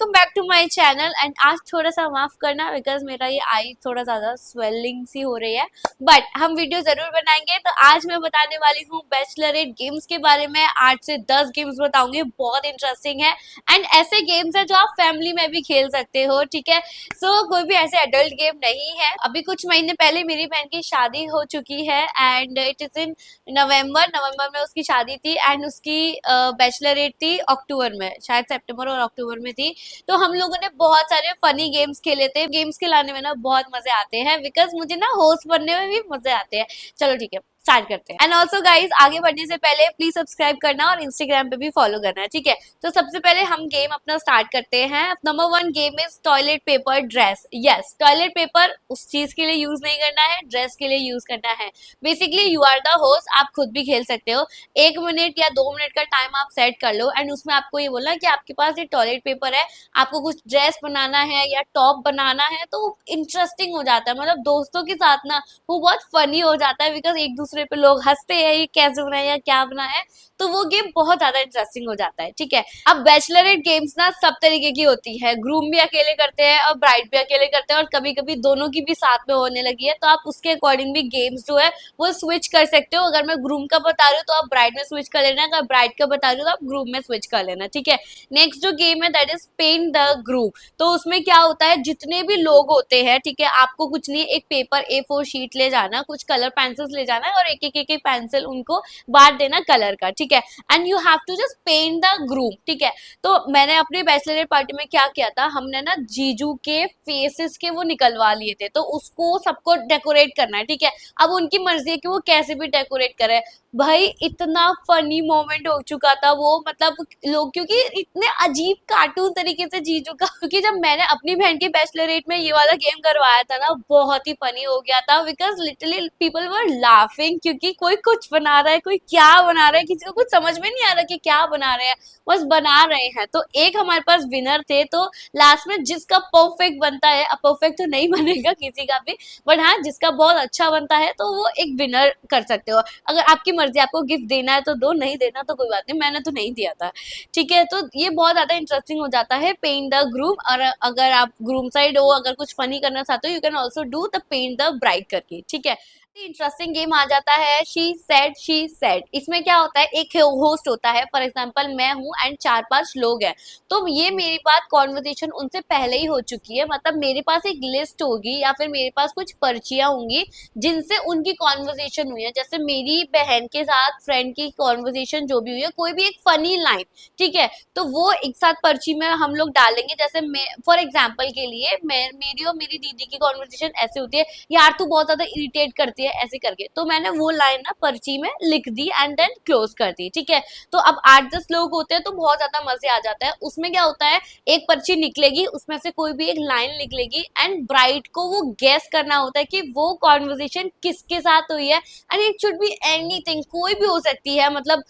Welcome back to my channel. And आज थोड़ा सा माफ करना बिकॉज मेरा ये आई थोड़ा ज्यादा स्वेलिंग सी हो रही है, बट हम वीडियो जरूर बनाएंगे। तो आज मैं बताने वाली हूँ बैचलरेट गेम्स के बारे में। 8 से 10 गेम्स बताऊंगी, बहुत इंटरेस्टिंग है एंड ऐसे गेम्स है जो आप फैमिली में भी खेल सकते हो, ठीक है। कोई भी ऐसे एडल्ट गेम नहीं है। अभी कुछ महीने पहले मेरी बहन की शादी हो चुकी है एंड इट इज इन नवंबर में उसकी शादी थी एंड उसकी बैचलरेट थी अक्टूबर में, शायद सितंबर और अक्टूबर में थी। तो हम लोगों ने बहुत सारे फनी गेम्स खेले थे। गेम्स खिलाने में ना बहुत मजे आते हैं बिकॉज मुझे ना होस्ट बनने में भी मजे आते हैं। चलो ठीक है, स्टार्ट करते हैं। एंड ऑल्सो गाइज, आगे बढ़ने से पहले प्लीज सब्सक्राइब करना और इंस्टाग्राम पे भी फॉलो करना है, ठीक है। तो सबसे पहले हम गेम अपना स्टार्ट करते हैं। Number 1 game is toilet paper dress. Yes, toilet paper उस चीज के लिए यूज नहीं करना है, ड्रेस के लिए यूज करना है। Basically you are the host, आप खुद भी खेल सकते हो। 1 मिनट या 2 मिनट का टाइम आप सेट कर लो एंड उसमें आपको ये बोलना कि आपके पास ये टॉयलेट पेपर है, आपको कुछ ड्रेस बनाना है या टॉप बनाना है। तो इंटरेस्टिंग हो जाता है, मतलब दोस्तों के साथ ना वो बहुत फनी हो जाता है बिकॉज एक दूसरे पे लोग हंसते हैं ये कैसे बना है या क्या बना है। तो वो गेम बहुत ज्यादा इंटरेस्टिंग हो जाता है, ठीक है। अब बैचलरेट गेम्स ना सब तरीके की होती है। ग्रूम भी अकेले करते हैं और ब्राइड भी अकेले करते हैं और कभी कभी दोनों की भी साथ में होने लगी है। तो आप उसके अकॉर्डिंग भी गेम्स जो है वो स्विच कर सकते हो। अगर मैं ग्रूम का बता रही हूँ तो आप ब्राइड में स्विच कर लेना, अगर ब्राइड का बता रही हूँ तो आप ग्रूम में स्विच कर लेना, ठीक है। नेक्स्ट जो गेम है that is paint the groom. तो उसमें क्या होता है, जितने भी लोग होते हैं, ठीक है, आपको कुछ नहीं, एक पेपर A4 शीट ले जाना, कुछ कलर पेंसिल्स ले जाना और एक एक पेंसिल उनको बांट देना कलर का, ठीक है। And you have to just paint the groom, ठीक है। तो मैंने अपनी बैचलर पार्टी में क्या किया था, हमने ना जीजू के फेसेस के वो निकलवा लिए थे। तो उसको सबको डेकोरेट करना है, ठीक है। अब उनकी मर्जी है कि वो कैसे भी डेकोरेट करे। भाई इतना फनी मोमेंट हो चुका था वो, मतलब लोग क्योंकि इतने अजीब कार्टून तरीके से जीजू का, क्योंकि जब मैंने अपनी बहन की बैचलरेट में ये वाला गेम करवाया था ना, बहुत ही फनी हो गया था because literally people were laughing, क्योंकि कोई कुछ बना रहा है, कोई क्या बना रहा है, किसी को कुछ समझ में नहीं आ रहा कि क्या बना रहे हैं, बस बना रहे हैं। तो एक हमारे पास विनर थे, तो लास्ट में जिसका परफेक्ट बनता है, अब परफेक्ट तो नहीं बनेगा किसी का भी, बट हाँ जिसका बहुत अच्छा बनता है तो वो एक विनर कर सकते हो। अगर आपकी मर्जी, आपको गिफ्ट देना है तो दो, नहीं देना तो कोई बात नहीं, मैंने तो नहीं दिया था, ठीक है। तो ये बहुत ज्यादा इंटरेस्टिंग हो जाता है पेंट द ग्रूम। और अगर आप ग्रूम साइड हो, अगर कुछ फनी करना चाहते हो, you can also do the paint the bride करके, ठीक है। इंटरेस्टिंग गेम आ जाता है शी सेड। इसमें क्या होता है, एक होस्ट होता है, फॉर एग्जांपल मैं हूँ एंड 4-5 लोग हैं। तो ये मेरी बात कॉन्वर्सेशन उनसे पहले ही हो चुकी है, मतलब मेरे पास एक लिस्ट होगी या फिर मेरे पास कुछ पर्चियां होंगी जिनसे उनकी कॉन्वर्सेशन हुई है। जैसे मेरी बहन के साथ फ्रेंड की कॉन्वर्सेशन जो भी हुई है, कोई भी एक फनी लाइन, ठीक है, तो वो एक साथ पर्ची में हम लोग डालेंगे। जैसे मैं फॉर एग्जाम्पल के लिए मेरी और मेरी दीदी की कॉन्वर्सेशन ऐसे होती है, यार तू बहुत ज्यादा इरिटेट करती है ऐसे करके, तो मैंने वो लाइन ना पर्ची में लिख दी एंड देन क्लोज कर दी, ठीक है। तो अब 8-10 लोग होते हैं तो बहुत ज्यादा मजे आ जाता है। उसमें क्या होता है, एक पर्ची निकलेगी, उसमें से कोई भी एक लाइन निकलेगी एंड ब्राइड को वो गेस करना होता है कि वो कॉन्वर्सेशन किसके साथ हुई है। And it should be anything, कोई भी हो सकती है, मतलब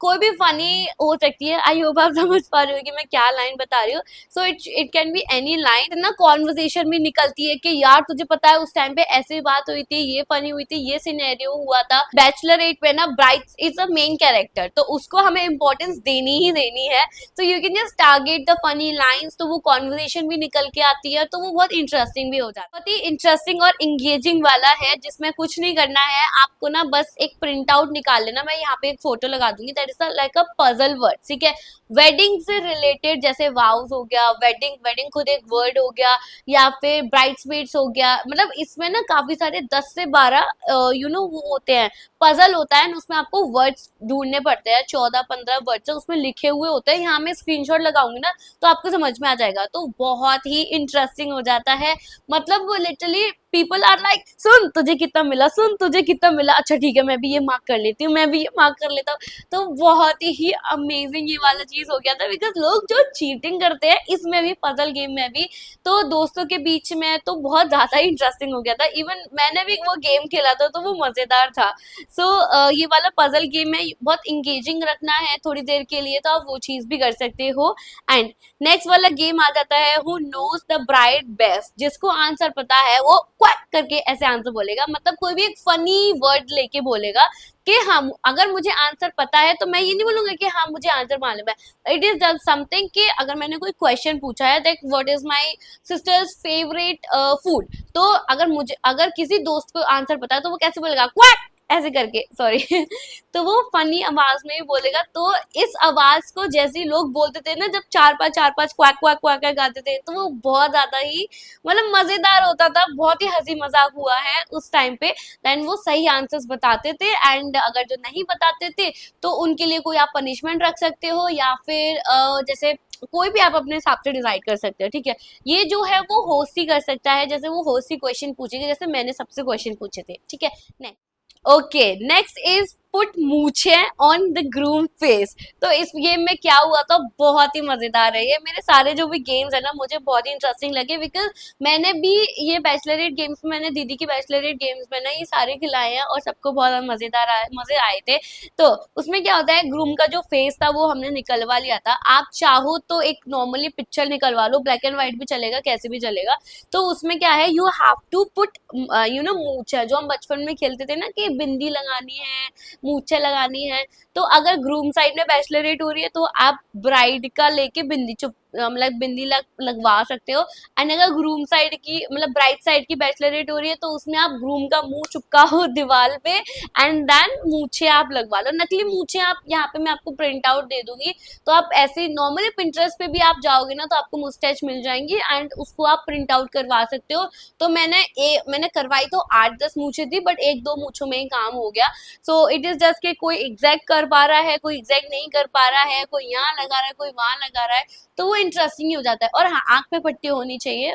कोई भी फनी हो सकती है। आई होप आप समझ पा रहे हो कि मैं क्या लाइन बता रही हूँ। So it can be any line ना। कॉन्वर्सेशन भी निकलती है कि यार तुझे पता है उस टाइम पे ऐसी बात हुई थी, ये फनी हुई थी, ये सिनेरियो हुआ था। बैचलरेट पे ना bride is a main character, तो उसको हमें इंपॉर्टेंस देनी ही देनी है। तो you can just target the funny lines, तो वो कॉन्वर्सेशन भी निकल के आती है, तो वो बहुत इंटरेस्टिंग भी हो जाता है। बहुत ही इंटरेस्टिंग और इंगेजिंग वाला है, जिसमें कुछ नहीं करना है, आपको ना बस एक प्रिंट आउट निकाल लेना। मैं यहाँ पे एक फोटो लगा दूंगी, that is like a puzzle word, ठीक है। वेडिंग से रिलेटेड जैसे वाउस हो गया, वेडिंग खुद एक वर्ड हो गया, या फिर ब्राइड्समेड्स हो गया। मतलब इसमें ना काफी सारे 10 से 12 वो होते हैं, पजल होता है, उसमें आपको वर्ड्स ढूंढने पड़ते हैं। 14-15 वर्ड्स उसमें लिखे हुए होते हैं। यहाँ मैं स्क्रीनशॉट लगाऊंगी ना तो आपको समझ में आ जाएगा। तो बहुत ही इंटरेस्टिंग हो जाता है, मतलब वो लिटरली पीपल आर लाइक, सुन तुझे कितना मिला, सुन तुझे कितना मिला, अच्छा ठीक है मैं भी ये मार्क कर लेती हूँ, मैं भी ये मार्क कर लेता हूँ। तो बहुत ही अमेजिंग ये वाला चीज हो गया था बिकॉज लोग जो चीटिंग करते हैं इसमें भी, पजल गेम में भी, तो दोस्तों के बीच में तो बहुत ज्यादा इंटरेस्टिंग हो गया था। इवन मैंने भी वो गेम खेला था तो वो मजेदार था। सो ये वाला पजल गेम है, बहुत इंगेजिंग रखना है थोड़ी देर के लिए तो आप वो चीज भी कर सकते हो। एंड नेक्स्ट वाला गेम आ जाता है who knows the bride best. जिसको आंसर पता है वो क्वैक करके ऐसे आंसर बोलेगा, मतलब कोई भी एक फनी वर्ड लेके बोलेगा कि हम, अगर मुझे आंसर पता है तो मैं ये नहीं बोलूंगा कि हाँ मुझे आंसर मालूम है। इट इज जस्ट समथिंग कि अगर मैंने कोई क्वेश्चन पूछा है that what is my sister's favourite food, तो अगर किसी दोस्त को आंसर पता है तो वो कैसे बोलेगा, क्वैक ऐसे करके, सॉरी तो वो फनी आवाज में ही बोलेगा। तो इस आवाज को जैसे लोग बोलते थे ना, जब चार पांच क्वाक क्वाक क्वाक गाते थे, तो वो बहुत ज्यादा ही मतलब मजेदार होता था, बहुत ही हंसी मजाक हुआ है उस टाइम पे। देन वो सही आंसर्स बताते थे, एंड अगर जो नहीं बताते थे तो उनके लिए कोई आप पनिशमेंट रख सकते हो, या फिर जैसे कोई भी आप अपने हिसाब से डिसाइड कर सकते हो, ठीक है। ये जो है वो होस्ट ही कर सकता है, जैसे वो होस्ट ही क्वेश्चन पूछेगा, जैसे मैंने सबसे क्वेश्चन पूछे थे, ठीक है। Next, okay, next is put मूछे ऑन द ग्रूम फेस। तो इस गेम में क्या हुआ था, बहुत ही मजेदार है ये। मेरे सारे जो भी गेम्स है ना मुझे बहुत ही इंटरेस्टिंग लगे, बिकॉज मैंने भी ये बैचलरेट गेम्स, मैंने दीदी की बैचलरेट गेम्स में ना ये सारे खिलाए हैं और सबको बहुत मजेदार आए, मजे आए थे। तो उसमें क्या होता है, ग्रूम का जो फेस था वो हमने निकलवा लिया था। आप चाहो तो एक नॉर्मली पिक्चर निकलवा लो, ब्लैक एंड व्हाइट भी चलेगा, कैसे भी चलेगा। तो उसमें क्या है, यू हैव टू पुट मूछ है, जो हम बचपन में खेलते थे ना कि बिंदी लगानी है, मूछें लगानी है। तो अगर ग्रूम साइड में बैचलरेट हो रही है तो आप ब्राइड का लेके बिंदी मतलब बिंदी लगवा सकते हो। एंड अगर ग्रूम साइड की मतलब ब्राइड साइड की बैचलरेट हो रही है तो उसमें आप ग्रूम का मुंह चिपका हो दीवार पे, एंड देन मूछे आप लगवा लो। नकली मूछे आप यहाँ पे मैं आपको प्रिंट आउट दे दूंगी, तो आप ऐसे नॉर्मली पिंटरेस्ट पे भी आप जाओगे ना तो आपको मुस्टैच मिल जाएंगी, एंड उसको आप प्रिंट आउट करवा सकते हो। तो मैंने करवाई तो 8-10 मूछे थी, बट 1-2 मूछों में ही काम हो गया। सो इट इज जस्ट कि कोई एग्जैक्ट कर पा रहा है, कोई एग्जैक्ट नहीं कर पा रहा है, कोई यहाँ लगा रहा है, कोई वहां लगा रहा है, तो वो इंटरेस्टिंग ही हो जाता है। और हाँ, आंख में पट्टी होनी चाहिए,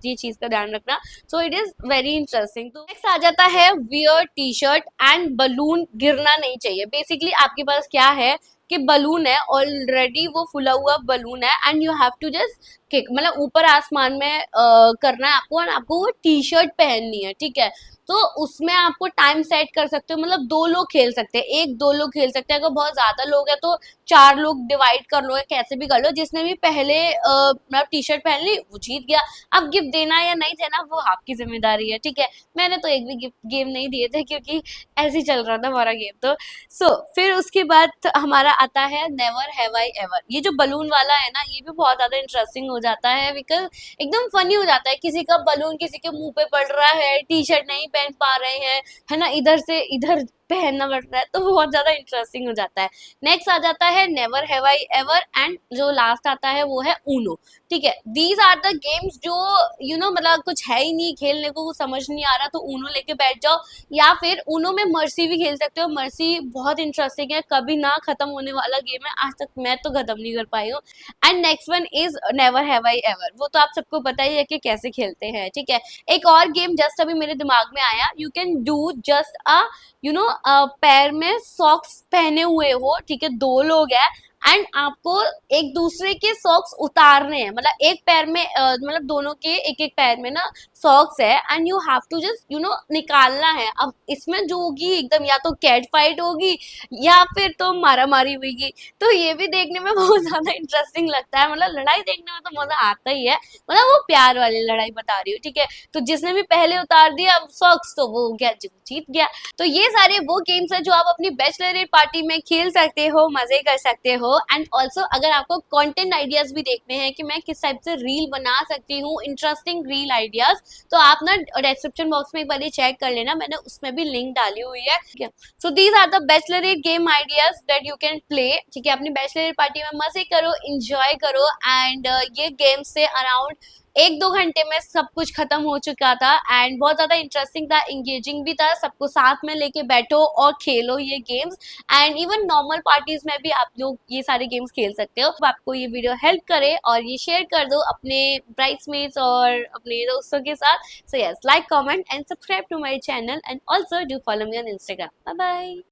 ये चीज का ध्यान रखना। So it is very interesting. तो नेक्स्ट आ जाता है wear T shirt and balloon गिरना नहीं चाहिए। बेसिकली आपके पास क्या है कि बलून है ऑलरेडी, वो फुला हुआ बलून है, and you have to just kick, मतलब ऊपर आसमान में करना है आपको, और आपको वो टी शर्ट पहननी है, ठीक है। तो उसमें आपको टाइम सेट कर सकते हो, मतलब 2 लोग खेल सकते हैं, 1-2 लोग खेल सकते हैं। अगर बहुत ज्यादा लोग हैं तो 4 लोग डिवाइड कर लो, या कैसे भी कर लो। जिसने भी पहले मतलब टी शर्ट पहन ली वो जीत गया। अब गिफ्ट देना या नहीं देना वो आपकी जिम्मेदारी है, ठीक है। मैंने तो एक भी गिफ्ट गेम नहीं दिए थे क्योंकि ऐसे ही चल रहा था हमारा गेम। तो फिर उसके बाद हमारा आता है नेवर हैव आई एवर। ये जो बलून वाला है ना, ये भी बहुत ज्यादा इंटरेस्टिंग हो जाता है, बिकॉज एकदम फनी हो जाता है। किसी का बलून किसी के मुंह पे पड़ रहा है, टी शर्ट नहीं पहन पा रहे हैं, है ना, इधर से इधर पहनना पड़ रहा है, तो बहुत ज्यादा इंटरेस्टिंग हो जाता है। नेक्स्ट आ जाता है never have I ever, and जो लास्ट आता है वो है ऊनो, ठीक है। दीज आर द गेम्स जो मतलब कुछ है ही नहीं खेलने को, कुछ समझ नहीं आ रहा तो ऊनो लेके बैठ जाओ, या फिर ऊनो में मर्सी भी खेल सकते हो। मर्सी बहुत इंटरेस्टिंग है, कभी ना खत्म होने वाला गेम है, आज तक मैं तो खत्म नहीं कर पाई हूँ। And next one is never have I ever, वो तो आप सबको पता ही है कि कैसे खेलते हैं, ठीक है। एक और गेम जस्ट अभी मेरे दिमाग में आया, you can do just a पैर में सॉक्स पहने हुए हो, ठीक है, 2 लोग हैं, एंड आपको एक दूसरे के सॉक्स उतारने हैं। मतलब एक पैर में मतलब दोनों के एक एक पैर में ना सॉक्स है, and you have to just निकालना है। अब इसमें जो होगी एकदम, या तो कैट फाइट होगी या फिर तो मारा मारी होगी। तो ये भी देखने में बहुत ज्यादा इंटरेस्टिंग लगता है, मतलब लड़ाई देखने में तो मजा आता ही है, मतलब वो प्यार वाली लड़ाई बता रही हूँ, ठीक है। तो जिसने भी पहले उतार दिया सॉक्स तो वो क्या जीत गया। तो ये सारे वो गेम्स है जो आप अपनी बैचलरेट पार्टी में खेल सकते हो, मजे कर सकते हो। एंड ऑल्सो अगर आपको कंटेंट आइडियाज भी देखने हैं कि मैं किस टाइप से रील बना सकती हूँ, इंटरेस्टिंग रील आइडियाज, तो आप ना डिस्क्रिप्शन बॉक्स में एक बार चेक कर लेना, मैंने उसमें भी लिंक डाली हुई है, ठीक है। So these are the bachelorette game ideas that you can play, ठीक है। अपनी बैचलरेट पार्टी में मजे करो, इंजॉय करो, एंड ये गेम से अराउंड 1-2 घंटे में सब कुछ खत्म हो चुका था, एंड बहुत ज्यादा इंटरेस्टिंग था, इंगेजिंग भी था। सबको साथ में लेके बैठो और खेलो ये games, and even normal parties में भी आप लोग ये सारे गेम्स खेल सकते हो। तो आपको ये वीडियो हेल्प करे और ये शेयर कर दो अपने ब्राइड्समेट्स और अपने दोस्तों के साथ। So yes, like, comment and subscribe to my channel, and also do follow me on Instagram. Bye bye.